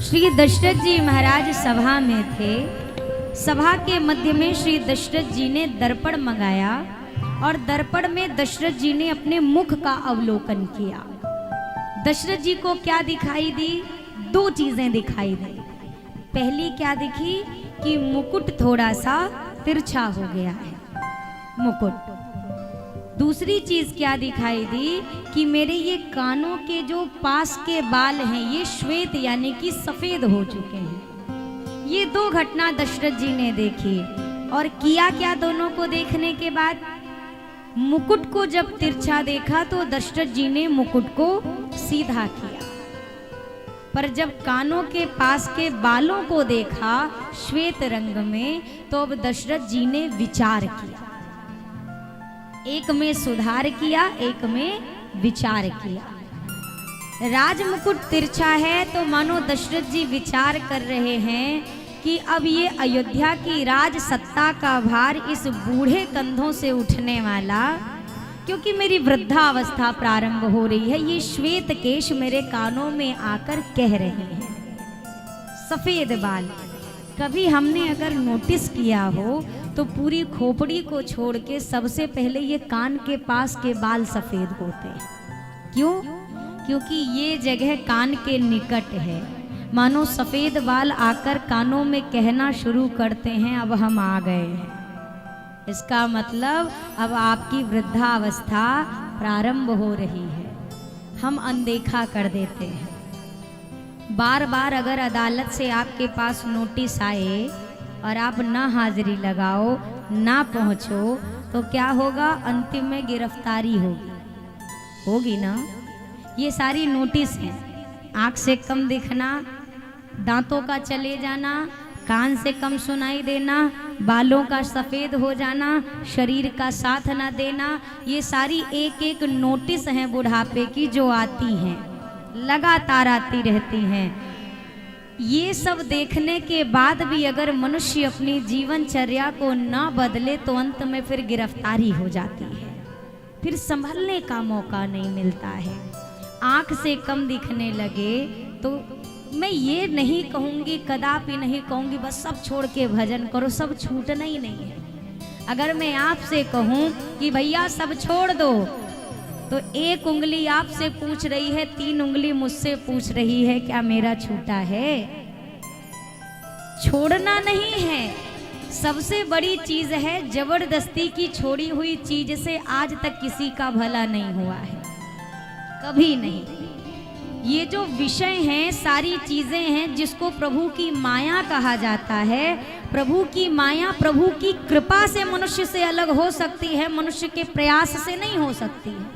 श्री दशरथ जी महाराज सभा में थे। सभा के मध्य में श्री दशरथ जी ने दर्पण मंगाया और दर्पण में दशरथ जी ने अपने मुख का अवलोकन किया। दशरथ जी को क्या दिखाई दी? दो चीजें दिखाई दी। पहली क्या दिखी कि मुकुट थोड़ा सा तिरछा हो गया है, मुकुट। दूसरी चीज क्या दिखाई दी कि मेरे ये कानों के जो पास के बाल हैं ये श्वेत यानी कि सफेद हो चुके हैं। ये दो घटना दशरथ जी ने देखी और किया क्या दोनों को देखने के बाद? मुकुट को जब तिरछा देखा तो दशरथ जी ने मुकुट को सीधा किया, पर जब कानों के पास के बालों को देखा श्वेत रंग में तो अब दशरथ जी ने विचार किया। एक में सुधार किया, एक में विचार किया। राजमुकुट तिरछा है तो मानो दशरथ जी विचार कर रहे हैं कि अब ये अयोध्या की राज सत्ता का भार इस बूढ़े कंधों से उठने वाला, क्योंकि मेरी वृद्धावस्था प्रारंभ हो रही है, ये श्वेत केश मेरे कानों में आकर कह रहे हैं। सफेद बाल, कभी हमने अगर नोटिस किया हो तो पूरी खोपड़ी को छोड़ के सबसे पहले ये कान के पास के बाल सफेद होते हैं। क्यों? क्योंकि ये जगह कान के निकट है। मानो सफेद बाल आकर कानों में कहना शुरू करते हैं, अब हम आ गए हैं। इसका मतलब अब आपकी वृद्धावस्था प्रारंभ हो रही है। हम अनदेखा कर देते हैं। बार बार अगर अदालत से आपके पास नोटिस आए और आप ना हाजिरी लगाओ, ना पहुंचो, तो क्या होगा? अंतिम में गिरफ्तारी होगी ना। ये सारी नोटिस हैं। आँख से कम दिखना, दांतों का चले जाना, कान से कम सुनाई देना, बालों का सफ़ेद हो जाना, शरीर का साथ ना देना, ये सारी एक एक नोटिस हैं बुढ़ापे की जो आती हैं, लगातार आती रहती हैं। ये सब देखने के बाद भी अगर मनुष्य अपनी जीवनचर्या को ना बदले तो अंत में फिर गिरफ्तारी हो जाती है, फिर संभलने का मौका नहीं मिलता है। आँख से कम दिखने लगे तो मैं ये नहीं कहूँगी, कदापि नहीं कहूँगी बस सब छोड़ के भजन करो, सब छूटना ही नहीं है। अगर मैं आपसे कहूँ कि भैया सब छोड़ दो तो एक उंगली आपसे पूछ रही है, तीन उंगली मुझसे पूछ रही है, क्या मेरा छूटा है? छोड़ना नहीं है। सबसे बड़ी चीज है जबरदस्ती की छोड़ी हुई चीज से आज तक किसी का भला नहीं हुआ है, कभी नहीं। ये जो विषय हैं, सारी चीजें हैं जिसको प्रभु की माया कहा जाता है। प्रभु की माया प्रभु की कृपा से मनुष्य से अलग हो सकती है, मनुष्य के प्रयास से नहीं हो सकती है।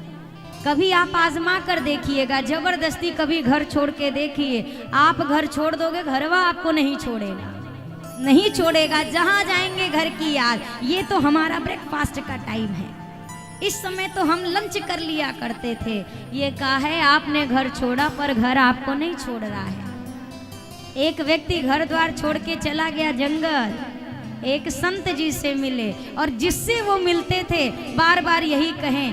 कभी आप आजमा कर देखिएगा, जबरदस्ती कभी घर छोड़ के देखिए। आप घर छोड़ दोगे, घरवा आपको नहीं छोड़ेगा, नहीं छोड़ेगा। जहाँ जाएंगे घर की याद। ये तो हमारा ब्रेकफास्ट का टाइम है, इस समय तो हम लंच कर लिया करते थे। ये कहा है आपने घर छोड़ा पर घर आपको नहीं छोड़ रहा है। एक व्यक्ति घर द्वार छोड़ के चला गया जंगल, एक संत जी से मिले और जिससे वो मिलते थे बार बार यही कहें,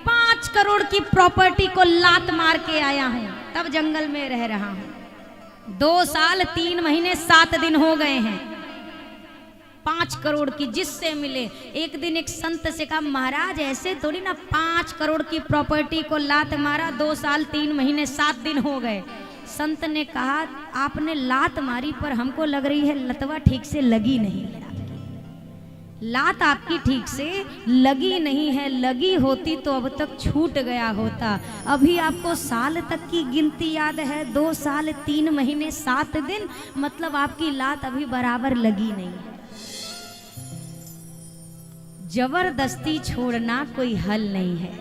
5 करोड़ की प्रॉपर्टी को लात मार के आया हूं, तब जंगल में रह रहा हूं। 2 साल 3 महीने 7 दिन हो गए हैं। 5 करोड़ की जिससे मिले। एक दिन एक संत से कहा, महाराज ऐसे थोड़ी ना, 5 करोड़ की प्रॉपर्टी को लात मारा, 2 साल 3 महीने 7 दिन हो गए। संत ने कहा, आपने लात मारी पर हमको लग रही है लतवा ठीक से लगी नहीं है। लात आपकी ठीक से लगी नहीं है, लगी होती तो अब तक छूट गया होता। अभी आपको साल तक की गिनती याद है, 2 साल 3 महीने 7 दिन, मतलब आपकी लात अभी बराबर लगी नहीं है। जबरदस्ती छोड़ना कोई हल नहीं है।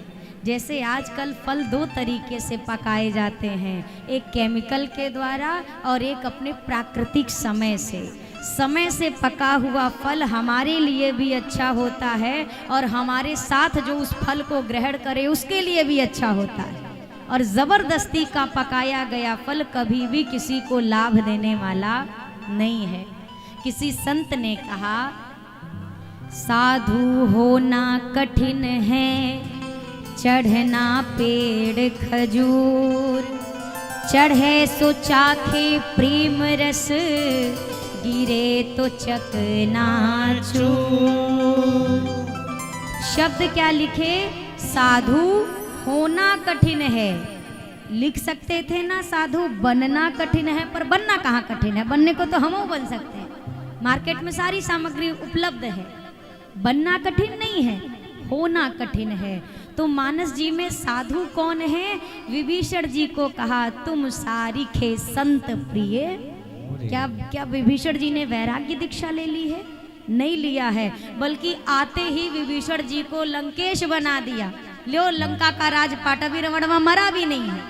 जैसे आजकल फल 2 तरीके से पकाए जाते हैं, एक केमिकल के द्वारा और एक अपने प्राकृतिक समय से। समय से पका हुआ फल हमारे लिए भी अच्छा होता है और हमारे साथ जो उस फल को ग्रहण करे उसके लिए भी अच्छा होता है। और जबरदस्ती का पकाया गया फल कभी भी किसी को लाभ देने वाला नहीं है। किसी संत ने कहा, साधु होना कठिन है, चढ़ना पेड़ खजूर, चढ़े सो चाखे प्रेम रस, गिरे तो चकनाचूर। शब्द क्या लिखे, साधु होना कठिन है। लिख सकते थे ना साधु बनना कठिन है, पर बनना कहाँ कठिन है, बनने को तो हम बन सकते हैं, मार्केट में सारी सामग्री उपलब्ध है। बनना कठिन नहीं है, होना कठिन है। तो मानस जी में साधु कौन है? विभीषण जी को कहा तुम सारिखे संत प्रिय। क्या विभीषण जी ने वैराग्य दीक्षा ले ली है? नहीं लिया है, बल्कि आते ही विभीषण जी को लंकेश बना दिया। लो लंका का राज पाटवी रावण मरा भी नहीं है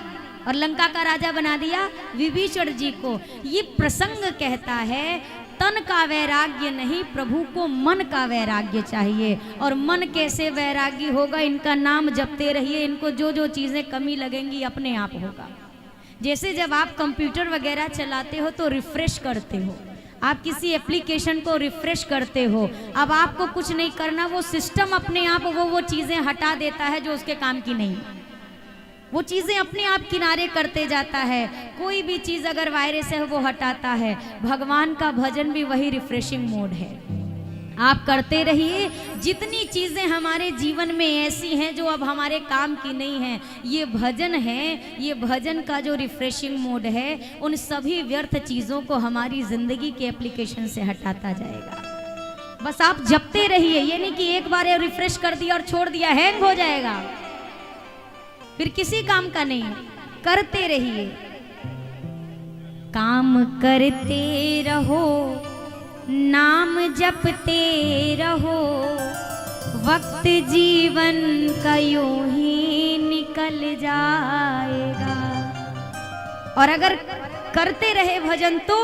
और लंका का राजा बना दिया विभीषण जी को। ये प्रसंग कहता है तन का वैराग्य नहीं, प्रभु को मन का वैराग्य चाहिए। और मन कैसे वैराग्य होगा? इनका नाम जपते रहिए, इनको जो जो चीज़ें कमी लगेंगी अपने आप होगा। जैसे जब आप कंप्यूटर वगैरह चलाते हो तो रिफ्रेश करते हो, आप किसी एप्लीकेशन को रिफ्रेश करते हो, अब आपको कुछ नहीं करना, वो सिस्टम अपने आप वो चीज़ें हटा देता है जो उसके काम की नहीं, वो चीज़ें अपने आप किनारे करते जाता है। कोई भी चीज़ अगर वायरस है वो हटाता है। भगवान का भजन भी वही रिफ्रेशिंग मोड है। आप करते रहिए। जितनी चीज़ें हमारे जीवन में ऐसी हैं जो अब हमारे काम की नहीं हैं, ये भजन है, ये भजन का जो रिफ्रेशिंग मोड है, उन सभी व्यर्थ चीज़ों को हमारी ज़िंदगी के एप्लीकेशन से हटाता जाएगा। बस आप जपते रहिए, ये नहीं कि एक बार रिफ्रेश कर दिया और छोड़ दिया हैंग हो जाएगा, फिर किसी काम का नहीं। करते रहिए, काम करते रहो, नाम जपते रहो, वक्त जीवन का यूं ही निकल जाएगा। और अगर करते रहे भजन तो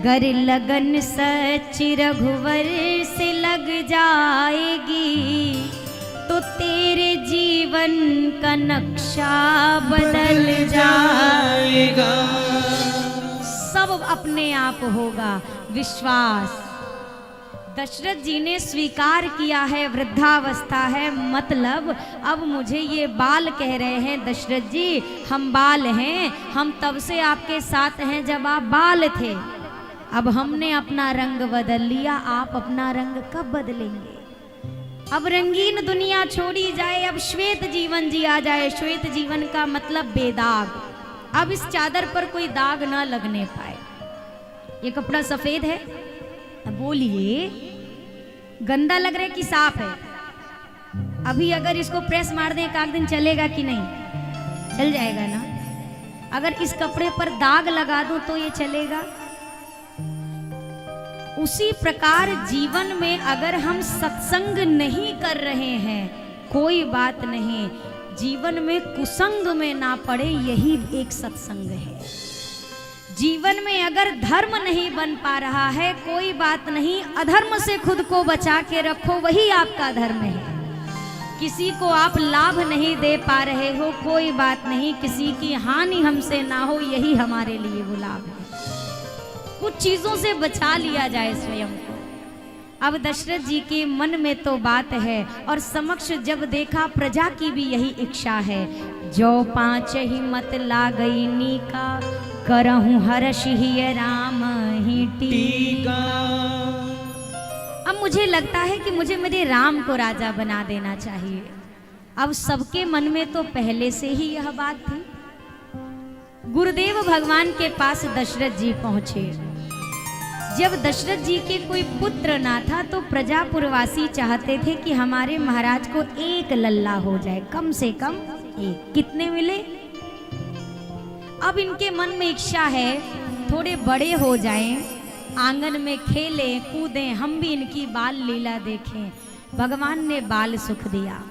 गर लगन सच रघुवर से लग जाएगी, तो तेरे जीवन का नक्शा बदल जाएगा। सब अपने आप होगा। विश्वास दशरथ जी ने स्वीकार किया है, वृद्धावस्था है, मतलब अब मुझे ये बाल कह रहे हैं दशरथ जी, हम बाल हैं, हम तब से आपके साथ हैं जब आप बाल थे। अब हमने अपना रंग बदल लिया, आप अपना रंग कब बदलेंगे? अब रंगीन दुनिया छोड़ी जाए, अब श्वेत जीवन जिया जाए। श्वेत जीवन का मतलब बेदाग। अब इस चादर पर कोई दाग ना लगने पाए। ये कपड़ा सफेद है, अब बोलिए गंदा लग रहा है कि साफ है? अभी अगर इसको प्रेस मार दें एक आध दिन चलेगा कि नहीं? चल जाएगा ना। अगर इस कपड़े पर दाग लगा दूं तो ये चलेगा? उसी प्रकार जीवन में अगर हम सत्संग नहीं कर रहे हैं, कोई बात नहीं, जीवन में कुसंग में ना पड़े, यही एक सत्संग है। जीवन में अगर धर्म नहीं बन पा रहा है, कोई बात नहीं, अधर्म से खुद को बचा के रखो, वही आपका धर्म है। किसी को आप लाभ नहीं दे पा रहे हो, कोई बात नहीं, किसी की हानि हमसे ना हो, यही हमारे लिए वो लाभ है। कुछ चीजों से बचा लिया जाए स्वयं को। अब दशरथ जी के मन में तो बात है, और समक्ष जब देखा प्रजा की भी यही इच्छा है। जो पांच ही मत ला गई नीका, करहूं हर्ष ही राम ही टीका। अब मुझे लगता है कि मुझे मेरे राम को राजा बना देना चाहिए। अब सबके मन में तो पहले से ही यह बात थी। गुरुदेव भगवान के पास दशरथ जी पहुंचे। जब दशरथ जी के कोई पुत्र ना था तो प्रजापुरवासी चाहते थे कि हमारे महाराज को एक लल्ला हो जाए, कम से कम एक। कितने मिले? अब इनके मन में इच्छा है थोड़े बड़े हो जाएं, आंगन में खेलें कूदें, हम भी इनकी बाल लीला देखें। भगवान ने बाल सुख दिया।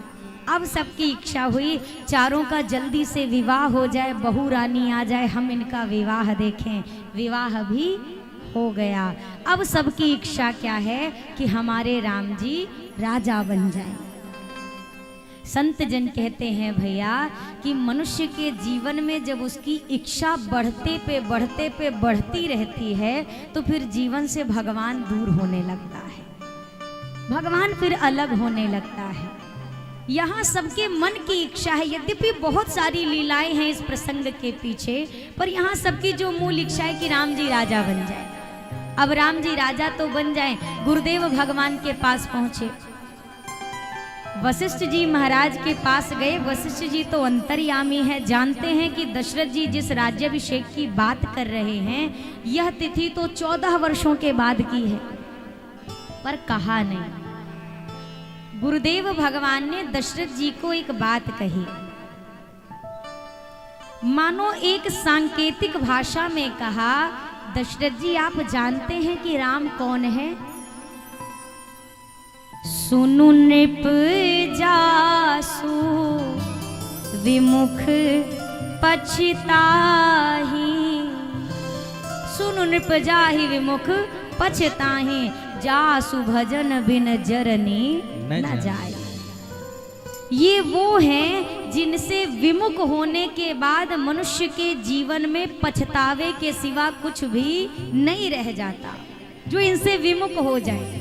अब सबकी इच्छा हुई चारों का जल्दी से विवाह हो जाए, बहू रानी आ जाए, हम इनका विवाह देखें। विवाह भी हो गया। अब सबकी इच्छा क्या है कि हमारे राम जी राजा बन जाएं। संत जन कहते हैं भैया कि मनुष्य के जीवन में जब उसकी इच्छा बढ़ते पे बढ़ती रहती है तो फिर जीवन से भगवान दूर होने लगता है, भगवान फिर अलग होने लगता है। यहाँ सबके मन की इच्छा है। यद्यपि बहुत सारी लीलाएं हैं इस प्रसंग के पीछे, पर यहाँ सबकी जो मूल इच्छा है कि राम जी राजा बन जाए। अब राम जी राजा तो बन जाए, गुरुदेव भगवान के पास पहुंचे, वशिष्ठ जी महाराज के पास गए। वशिष्ठ जी तो अंतर्यामी है, जानते हैं कि दशरथ जी जिस राज्याभिषेक की बात कर रहे हैं यह तिथि तो 14 वर्षों के बाद की है, पर कहा नहीं। गुरुदेव भगवान ने दशरथ जी को एक बात कही, मानो एक सांकेतिक भाषा में कहा, दशरथ जी आप जानते हैं कि राम कौन है? सुनु नृप जासु विमुख पछताहि, सुनु नृप जाहि विमुख पछताहि, जासु भजन बिन जरनी न जाए। ये वो हैं जिनसे विमुख होने के बाद मनुष्य के जीवन में पछतावे के सिवा कुछ भी नहीं रह जाता, जो इनसे विमुख हो जाए।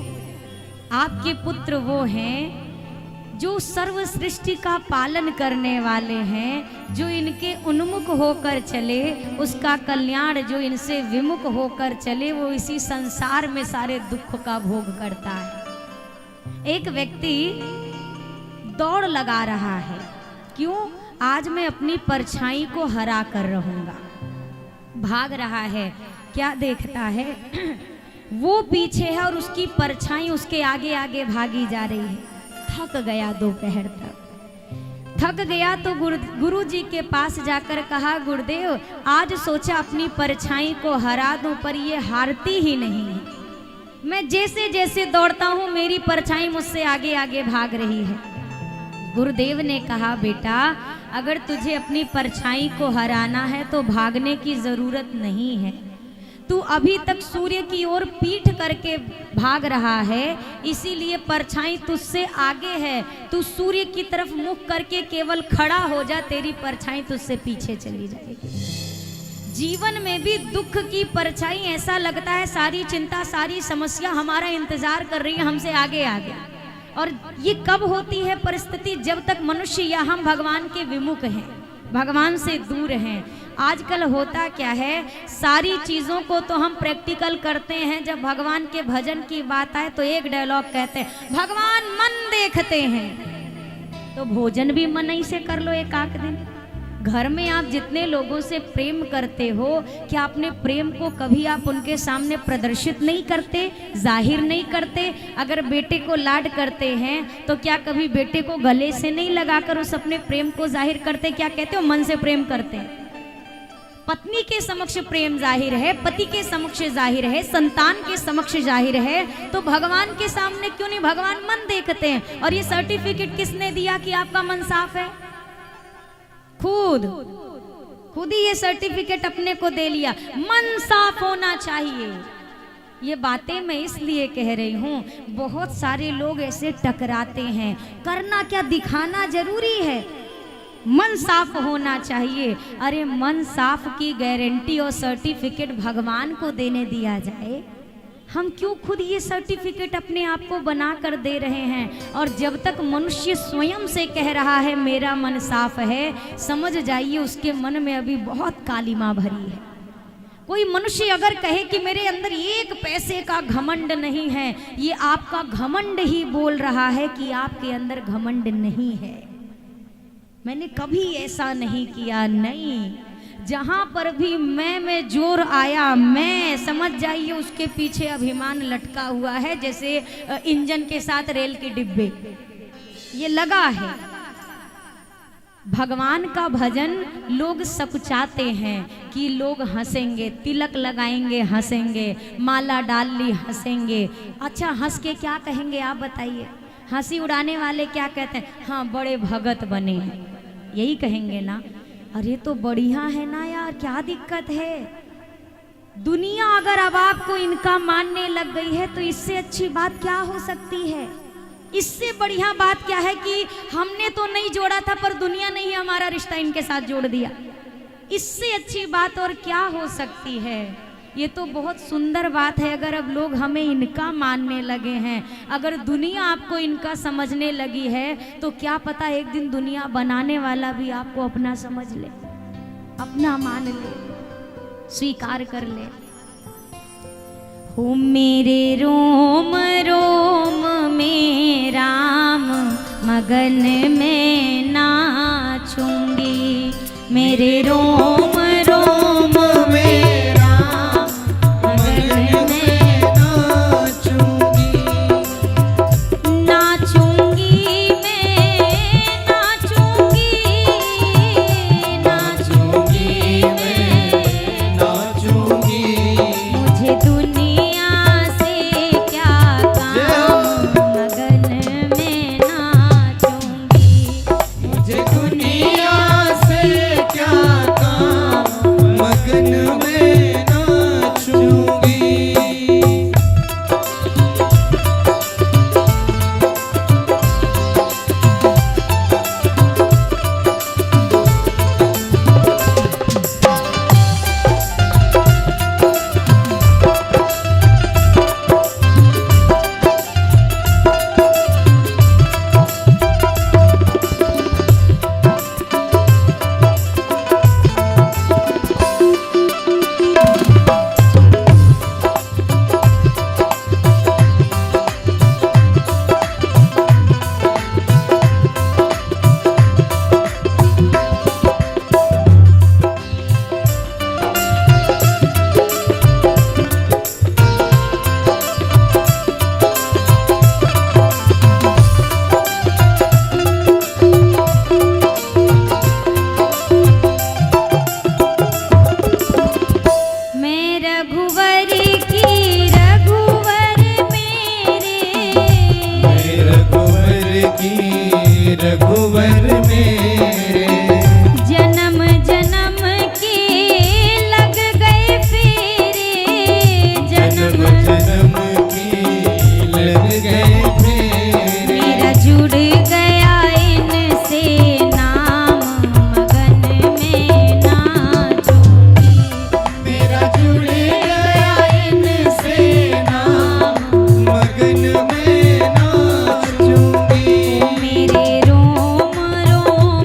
आपके पुत्र वो हैं जो सर्व सृष्टि का पालन करने वाले हैं, जो इनके उन्मुख होकर चले उसका कल्याण, जो इनसे विमुख होकर चले वो इसी संसार में सारे दुख का भोग करता है। एक व्यक्ति दौड़ लगा रहा है, क्यों? आज मैं अपनी परछाई को हरा कर रहूंगा। भाग रहा है, क्या देखता है? वो पीछे है और उसकी परछाई उसके आगे आगे भागी जा रही है। थक गया, दोपहर तक थक गया तो गुरु जी के पास जाकर कहा, गुरुदेव आज सोचा अपनी परछाई को हरा दूं, पर ये हारती ही नहीं है। मैं जैसे जैसे दौड़ता हूं मेरी परछाई मुझसे आगे आगे भाग रही है। गुरुदेव ने कहा, बेटा अगर तुझे अपनी परछाई को हराना है तो भागने की जरूरत नहीं है। तू अभी तक सूर्य की ओर पीठ करके भाग रहा है, इसीलिए परछाई तुझसे आगे है। तू सूर्य की तरफ मुख करके केवल खड़ा हो जा, तेरी परछाई तुझसे पीछे चली जाएगी। जीवन में भी दुख की परछाई, ऐसा लगता है सारी चिंता सारी समस्या हमारा इंतजार कर रही है हमसे आगे आगे। और ये कब होती है परिस्थिति? जब तक मनुष्य या हम भगवान के विमुख हैं, भगवान से दूर हैं। आजकल होता क्या है, सारी चीज़ों को तो हम प्रैक्टिकल करते हैं, जब भगवान के भजन की बात आए तो एक डायलॉग कहते हैं, भगवान मन देखते हैं। तो भोजन भी मन ही से कर लो एक आध दिन। घर में आप जितने लोगों से प्रेम करते हो, क्या अपने प्रेम को कभी आप उनके सामने प्रदर्शित नहीं करते, जाहिर नहीं करते? अगर बेटे को लाड करते हैं तो क्या कभी बेटे को गले से नहीं लगाकर उस अपने प्रेम को जाहिर करते? क्या कहते हो? मन से प्रेम करते हैं। पत्नी के समक्ष प्रेम जाहिर है, पति के समक्ष जाहिर है, संतान के समक्ष जाहिर है, तो भगवान के सामने क्यों नहीं? भगवान मन देखते हैं। और ये सर्टिफिकेट किसने दिया कि आपका मन साफ है? खुद ही ये सर्टिफिकेट अपने को दे लिया। मन साफ होना चाहिए। ये बातें मैं इसलिए कह रही हूँ, बहुत सारे लोग ऐसे टकराते हैं। करना क्या, दिखाना जरूरी है। मन साफ होना चाहिए। अरे मन साफ की गारंटी और सर्टिफिकेट भगवान को देने दिया जाए, हम क्यों खुद ये सर्टिफिकेट अपने आप को बना कर दे रहे हैं? और जब तक मनुष्य स्वयं से कह रहा है मेरा मन साफ है, समझ जाइए उसके मन में अभी बहुत कालिमा भरी है। कोई मनुष्य अगर कहे कि मेरे अंदर एक पैसे का घमंड नहीं है, ये आपका घमंड ही बोल रहा है कि आपके अंदर घमंड नहीं है। मैंने कभी ऐसा नहीं किया, नहीं। जहां पर भी मैं में जोर आया, मैं समझ जाइए उसके पीछे अभिमान लटका हुआ है, जैसे इंजन के साथ रेल के डिब्बे ये लगा है। भगवान का भजन लोग सकुचाते हैं कि लोग हंसेंगे, तिलक लगाएंगे हंसेंगे, माला डाल ली हंसेंगे। अच्छा हंस के क्या कहेंगे आप बताइए? हंसी उड़ाने वाले क्या कहते हैं? हाँ बड़े भगत बने हैं, यही कहेंगे ना। अरे तो बढ़िया है ना यार, क्या दिक्कत है? दुनिया अगर अब आपको इनका मानने लग गई है तो इससे अच्छी बात क्या हो सकती है? इससे बढ़िया बात क्या है कि हमने तो नहीं जोड़ा था पर दुनिया ने ही हमारा रिश्ता इनके साथ जोड़ दिया। इससे अच्छी बात और क्या हो सकती है? ये तो बहुत सुंदर बात है। अगर अब लोग हमें इनका मानने लगे हैं, अगर दुनिया आपको इनका समझने लगी है, तो क्या पता एक दिन दुनिया बनाने वाला भी आपको अपना समझ ले, अपना मान ले, स्वीकार कर ले। हो मेरे रोम रोम में राम मगन में नाचूंगी, मेरे रोम रोम में राम मगन में नाचूंगी, नाचूंगी मैं नाचूंगी, नाचूंगी मैं नाचूंगी, मुझे दुनिया से क्या काम मगन में नाचूंगी, मुझे दुनिया से क्या काम मगन में नाचूंगी। रघुवर मेरे जन्म जन्म के लग गए फेरे, जन्म जन्म के लग गए फेरे, मेरा जुड़ गया इनसे नाम मगन में नाचूंगी, मेरा जुड़ गया इनसे नाम मगन में नाचूंगी, मेरे रोम रोम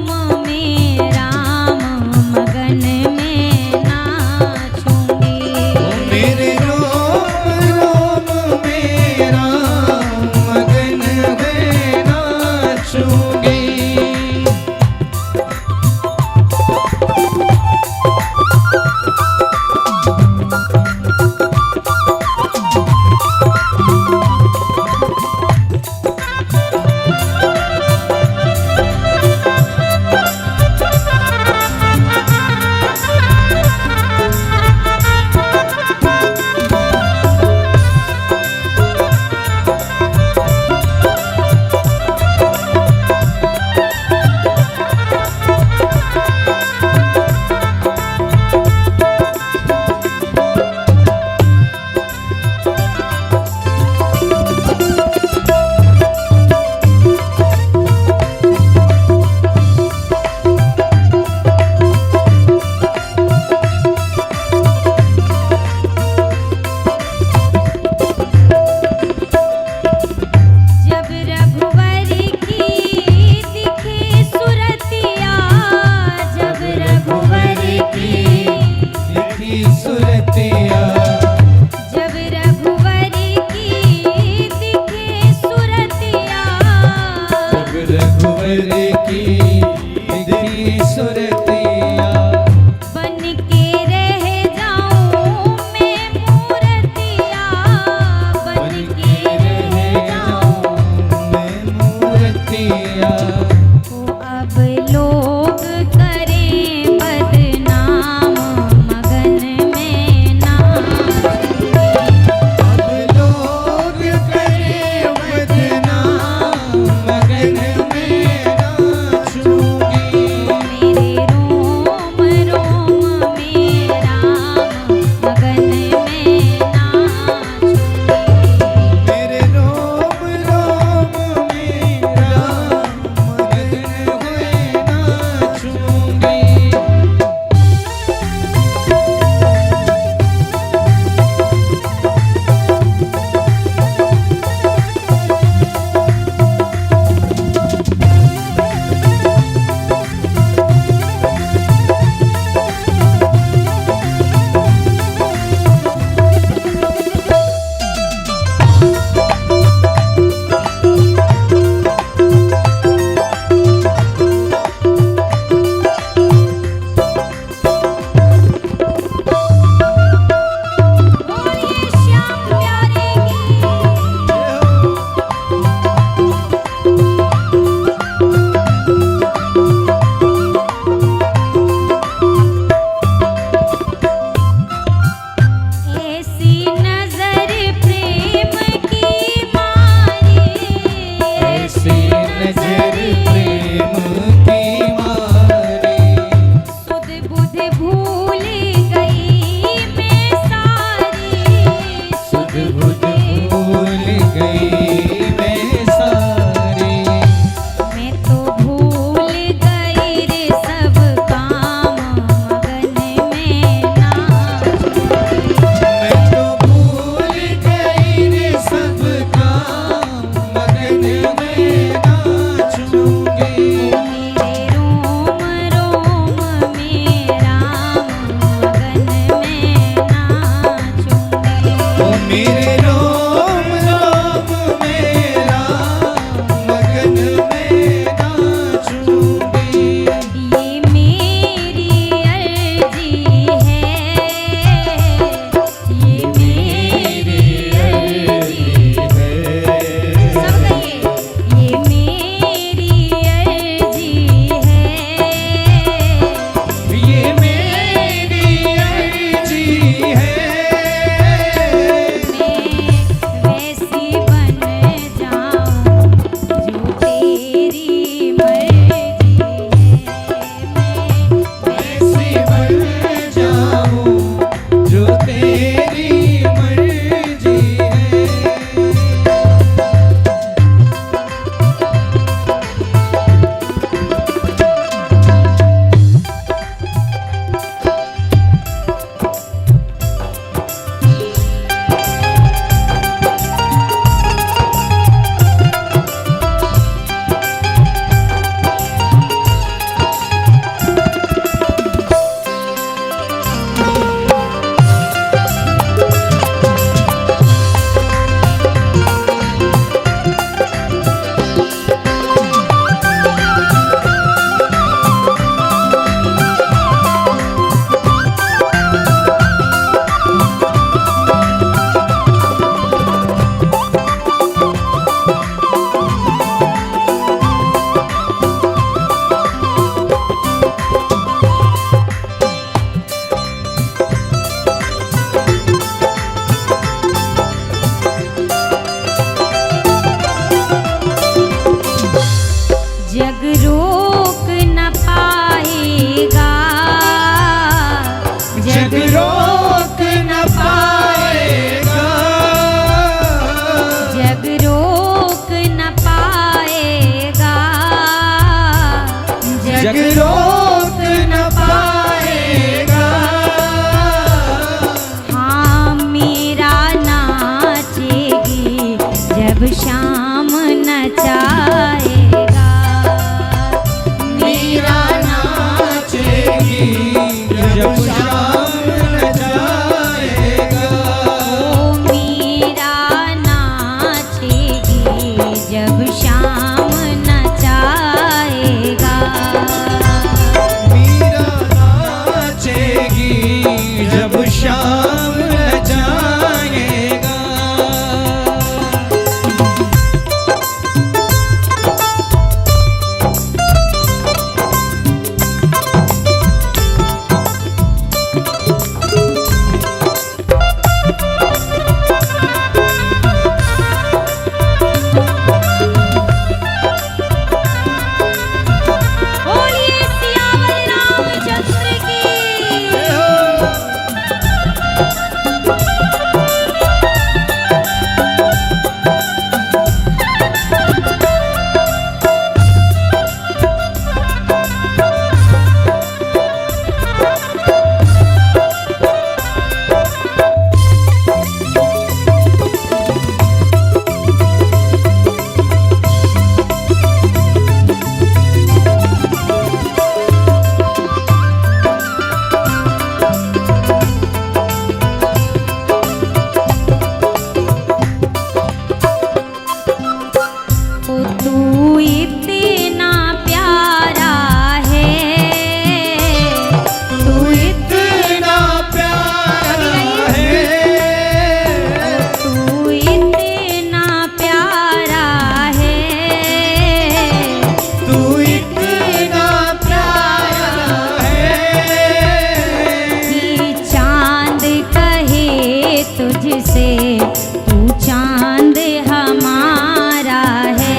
तुझसे तू चांद हमारा है।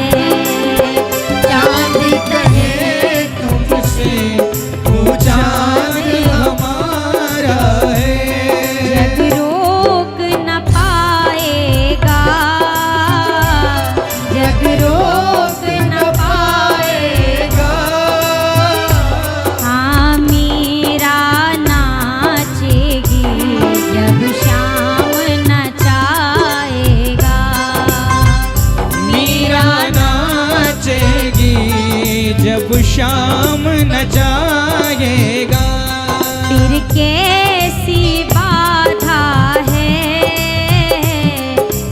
चांद कहे तुमसे तू चांद हमारा है। जग रोक न पाएगा, जग रोक न पाएगा। हाँ मीरा नाचेगी जब शाम नचाएगा। मीरा नाचेगी जब शाम नचाएगा। फिर कैसी बाधा है,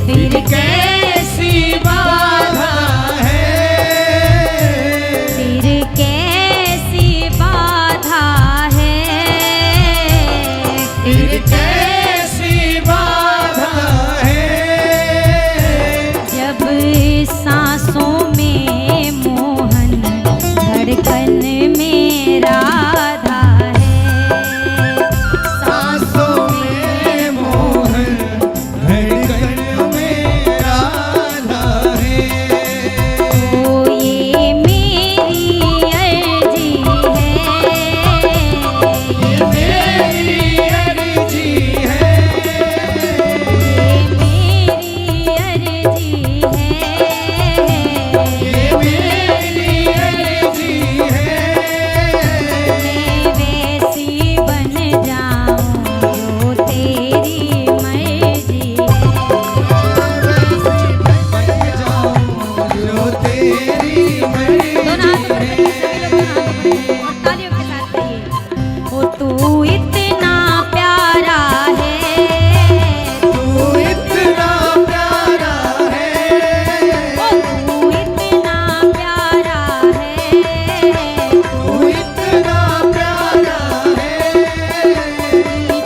फिर कैसी बाधा है, फिर कैसी बाधा है, फिर कैसी बाधा है। जब सांसों में मोहन धड़कन में राधा है। सांसों में मोहन धड़कन में राधा है। तो ये मेरी अर्जी है, ये मेरी अर्जी है, ये मेरी अर्जी है। ये मेरी अर्जी है। मैं वैसी बन जाऊं जो तेरी मर्जी है। बन जाऊं जो तेरी मर्जी दोनों हाथ है। और तालियों के साथ कहिए। ओ तू इतना प्यारा है, तू इतना प्यारा है, ओ तू इतना प्यारा है। तू इतना प्यारा है।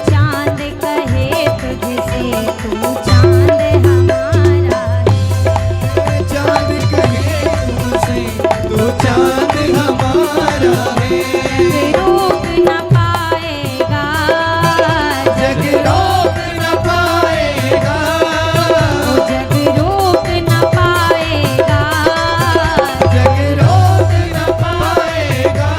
चांद कहे तुझसे तू चांद हमारा है। चांद कहे तुमसे तू चांद हमारा है। जग रोक न पाएगा, जग रोक न पाएगा, जग रोक न पाएगा। जग रोक न पाएगा।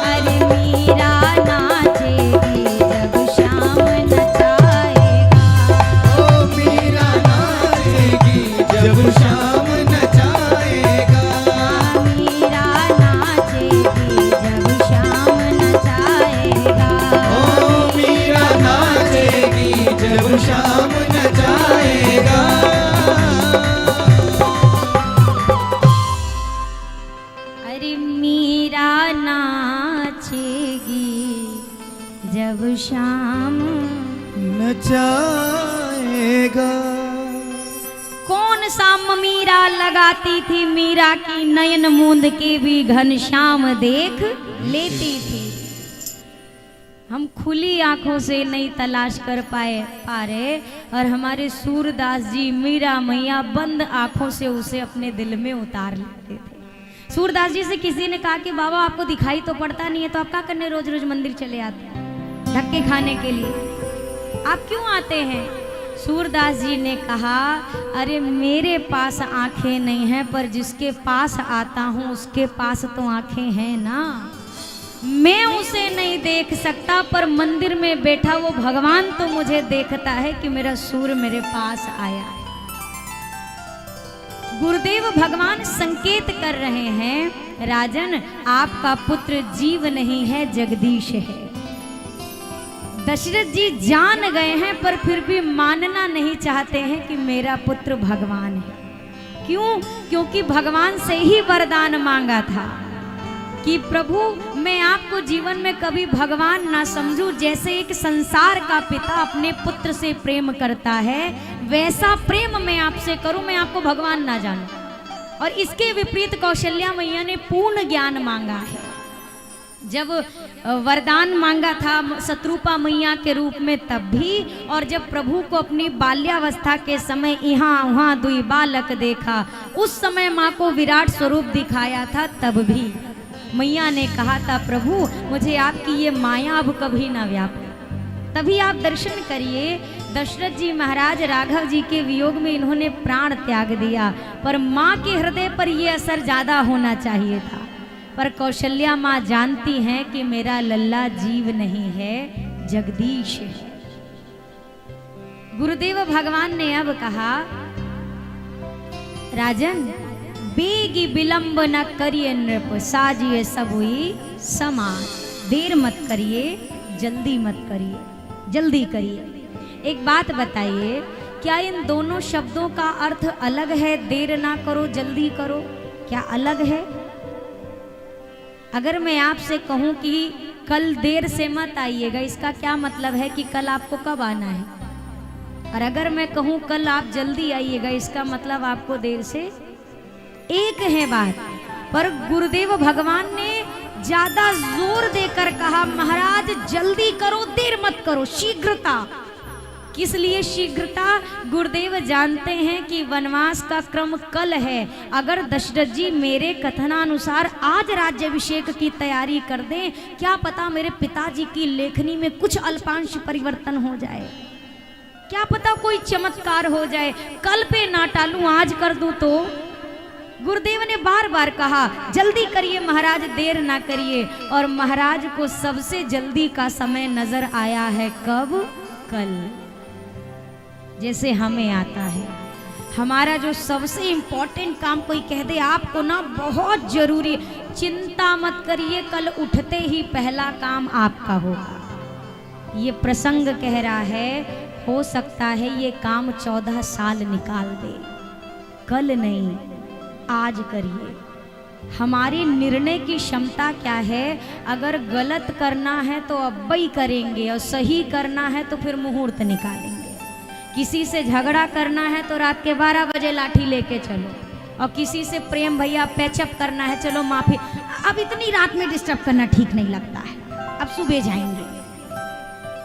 अरे मीरा नाचेगी जब शाम नचाएगा। ओ मीरा नाचेगी जब शाम नचाएगा। मीरा नाचेगी जब शाम नचाएगा। ओ मीरा नाचेगी जब शाम नचाएगा। अरे मीरा नाचेगी जब शाम। नचाएगा। कौन सा मीरा लगाती थी, मीरा की नयन मूंद के भी घनश्याम देख लेती थी। हम खुली आंखों से नहीं तलाश कर पा रहे, और हमारे सूरदास जी मीरा मैया बंद आंखों से उसे अपने दिल में उतार लेते थे। सूरदास जी से किसी ने कहा कि बाबा आपको दिखाई तो पड़ता नहीं है, तो आप क्या करने रोज रोज मंदिर चले आते हैं धक्के खाने के लिए, आप क्यों आते हैं? सूरदास जी ने कहा, अरे मेरे पास आंखें नहीं हैं, पर जिसके पास आता हूँ उसके पास तो आंखें हैं ना। मैं उसे नहीं देख सकता, पर मंदिर में बैठा वो भगवान तो मुझे देखता है कि मेरा सूर मेरे पास आया है। गुरुदेव भगवान संकेत कर रहे हैं, राजन आपका पुत्र जीव नहीं है, जगदीश है। दशरथ जी जान गए हैं, पर फिर भी मानना नहीं चाहते हैं कि मेरा पुत्र भगवान है। क्यों? क्योंकि भगवान से ही वरदान मांगा था कि प्रभु मैं आपको जीवन में कभी भगवान ना समझूं। जैसे एक संसार का पिता अपने पुत्र से प्रेम करता है, वैसा प्रेम मैं आपसे करूं, मैं आपको भगवान ना जानूं। और इसके विपरीत कौशल्या मैया ने पूर्ण ज्ञान मांगा है। जब वरदान मांगा था शत्रुपा मैया के रूप में तब भी, और जब प्रभु को अपनी बाल्यावस्था के समय यहाँ वहाँ दुई बालक देखा, उस समय माँ को विराट स्वरूप दिखाया था, तब भी मैया ने कहा था प्रभु मुझे आपकी ये माया अब कभी ना व्यापे। तभी आप दर्शन करिए, दशरथ जी महाराज राघव जी के वियोग में इन्होंने प्राण त्याग दिया, पर माँ के हृदय पर यह असर ज्यादा होना चाहिए था। पर कौशल्या माँ जानती हैं कि मेरा लल्ला जीव नहीं है, जगदीश है। गुरुदेव भगवान ने अब कहा, राजन बेगी विलंब न करिए नृप, साजिए सब हुई समाज। देर मत करिए, जल्दी मत करिए, जल्दी करिए। एक बात बताइए, क्या इन दोनों शब्दों का अर्थ अलग है? देर ना करो, जल्दी करो, क्या अलग है? अगर मैं आपसे कहूं कि कल देर से मत आइएगा, इसका क्या मतलब है कि कल आपको कब आना है? और अगर मैं कहूं कल आप जल्दी आइएगा, इसका मतलब आपको देर से। एक है बात, पर गुरुदेव भगवान ने ज्यादा जोर देकर कहा, महाराज जल्दी करो, देर मत करो, शीघ्रता। किस लिए शीघ्रता? गुरुदेव जानते हैं कि वनवास का क्रम कल है। अगर दशरथ जी मेरे कथनानुसार आज राज्याभिषेक की तैयारी कर दें, क्या पता मेरे पिताजी की लेखनी में कुछ अल्पांश परिवर्तन हो जाए, क्या पता कोई चमत्कार हो जाए। कल पे ना टालूं, आज कर दूं तो। गुरुदेव ने बार बार कहा, जल्दी करिए महाराज, देर ना करिए। और महाराज को सबसे जल्दी का समय नजर आया है कब? कल। जैसे हमें आता है, हमारा जो सबसे इंपॉर्टेंट काम कोई कह दे आपको ना बहुत जरूरी, चिंता मत करिए, कल उठते ही पहला काम आपका होगा। ये प्रसंग कह रहा है, हो सकता है ये काम 14 साल निकाल दे, कल नहीं, आज करिए। हमारे निर्णय की क्षमता क्या है? अगर गलत करना है तो अब ही करेंगे, और सही करना है तो फिर मुहूर्त निकालेंगे। किसी से झगड़ा करना है तो रात के 12 बजे लाठी लेके चलो, और किसी से प्रेम भैया पैचअप करना है, चलो माफी, अब इतनी रात में डिस्टर्ब करना ठीक नहीं लगता है, अब सुबह जाएंगे।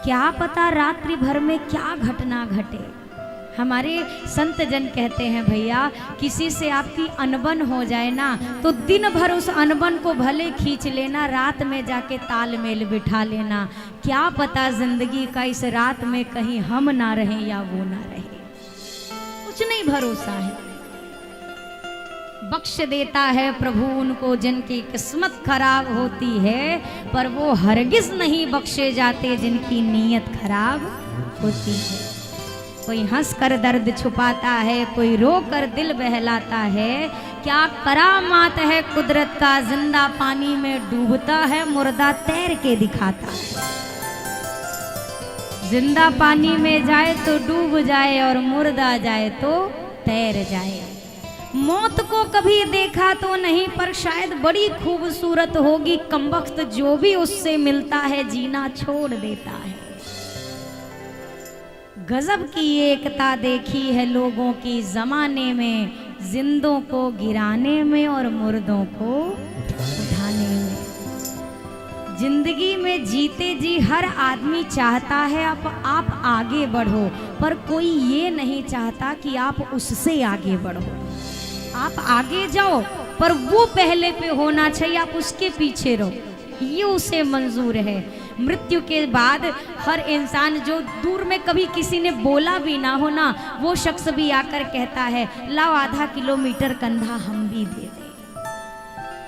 क्या पता रात्रि भर में क्या घटना घटे। हमारे संत जन कहते हैं, भैया किसी से आपकी अनबन हो जाए ना, तो दिन भर उस अनबन को भले खींच लेना, रात में जाके तालमेल बिठा लेना। क्या पता जिंदगी का इस रात में कहीं हम ना रहें या वो ना रहे, कुछ नहीं भरोसा है। बख्श देता है प्रभु उनको जिनकी किस्मत खराब होती है, पर वो हरगिज नहीं बख्शे जाते जिनकी नीयत खराब होती है। कोई हंस कर दर्द छुपाता है, कोई रो कर दिल बहलाता है। क्या करामात है कुदरत का, जिंदा पानी में डूबता है, मुर्दा तैर के दिखाता है। जिंदा पानी में जाए तो डूब जाए, और मुर्दा जाए तो तैर जाए। मौत को कभी देखा तो नहीं, पर शायद बड़ी खूबसूरत होगी, कमबख्त जो भी उससे मिलता है जीना छोड़ देता है। गजब की एकता देखी है लोगों की जमाने में, जिंदों को गिराने में और मुर्दों को उठाने में। जिंदगी में जीते जी हर आदमी चाहता है आप आगे बढ़ो, पर कोई ये नहीं चाहता कि आप उससे आगे बढ़ो। आप आगे जाओ, पर वो पहले पे होना चाहिए, आप उसके पीछे रहो, ये उसे मंजूर है। मृत्यु के बाद हर इंसान, जो दूर में कभी किसी ने बोला भी ना हो ना, वो शख्स भी आकर कहता है, लाओ आधा किलोमीटर कंधा हम भी दे दें।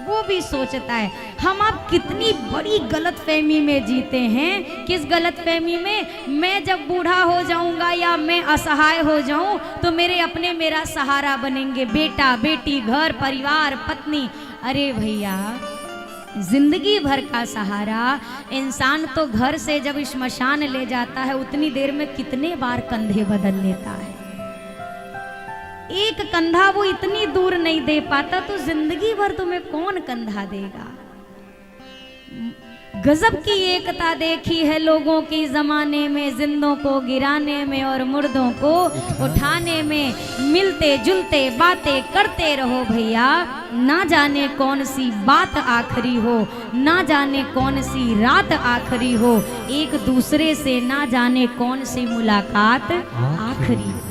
वो भी सोचता है। हम आप कितनी बड़ी गलतफहमी में जीते हैं। किस गलतफहमी में? मैं जब बूढ़ा हो जाऊंगा या मैं असहाय हो जाऊं तो मेरे अपने मेरा सहारा बनेंगे, बेटा बेटी, घर परिवार, पत्नी। अरे भैया, जिंदगी भर का सहारा इंसान तो घर से जब श्मशान ले जाता है उतनी देर में कितने बार कंधे बदल लेता है। एक कंधा वो इतनी दूर नहीं दे पाता, तो जिंदगी भर तुम्हें कौन कंधा देगा। गजब की एकता देखी है लोगों की जमाने में, जिंदों को गिराने में और मुर्दों को उठाने में। मिलते जुलते बातें करते रहो भैया, ना जाने कौन सी बात आखिरी हो, ना जाने कौन सी रात आखिरी हो, एक दूसरे से ना जाने कौन सी मुलाकात आखिरी हो।